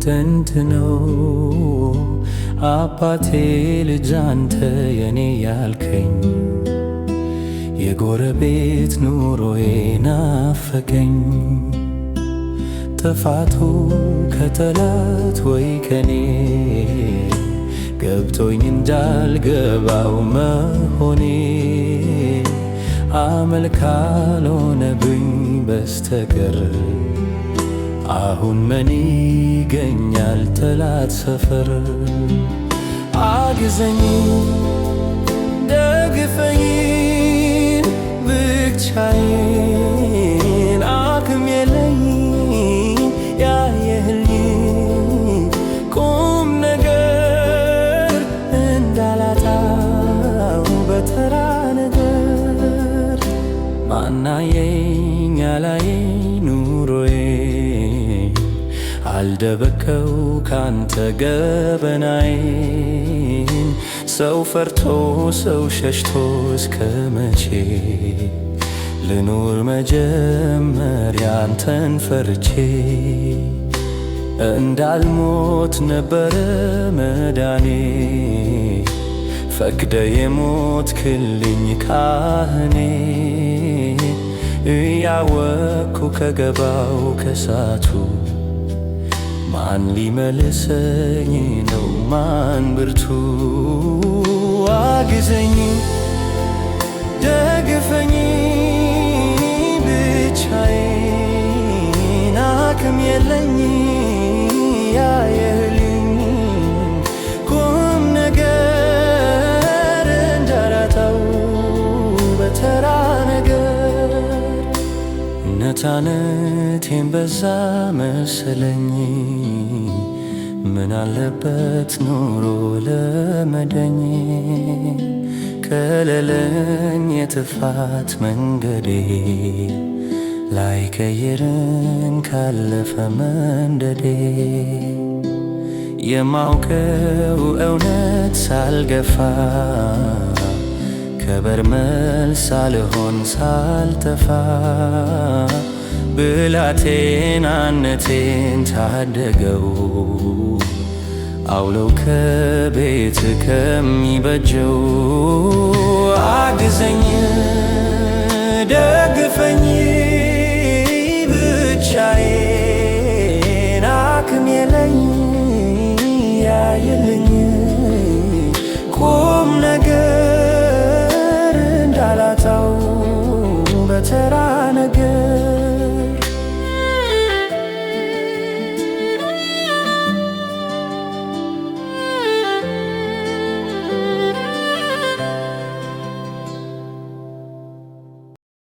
ጥንት ነው አባቴ ልጅ አንተ የኔ ያልከኝ የጎረቤት ኑሮዬ ናፈቀኝ። ጥፋቱ ከጠላት ወይ ከኔ ገብቶኝ እንዳልገባው መሆኔ አመል ካልሆነብኝ በስተቀር አሁን ምን ይገኛል ጠላት ሰፈር። አግዘኝ ደግፈኝ ብቻዬን አቅም የለኝ ያየህልኝ ቁም ነገር እንዳላጣው በተራ ነገር ማናየኝ ያላየኝ ኑሮዬ አልደበከው ካንተ ገበናዬን ሰው ፈርቶ ሰው ሸሽቶ እስከ መቼ ልኑር መጀመሪያ አንተን ፈርቼ እንዳልሞት ነበረ መዳኔ ፈቅደ የሞትክልኝ ካህኔ እያወቅኩ ከገባው ከሳቱ ማን ሊመልሰኝ ነው ማን ብርቱ። አግዘኝ ደግፈኝ ብቻዬን አቅም የለኝ ያየህልኝ ቁም ነገር እንዳላጣው በተራ ነገር ነፃነቴን በዛ መሰለኝ ምን አለበት ኑሮ ለመደኝ ከለለኝ የጥፋት መንገዴ ላይቀይርን ካለፈ መንደዴ የማውቀው እውነት ሳልገፋ ከበር መልስ ሳልሆን ሳልጠፋ ብላቴናነቴን ታደገው አውለው ከቤት ከሚበጀው። አግዘኝ ደግፈኝ ብቻዬን አቅም የለኝ ያየልኝ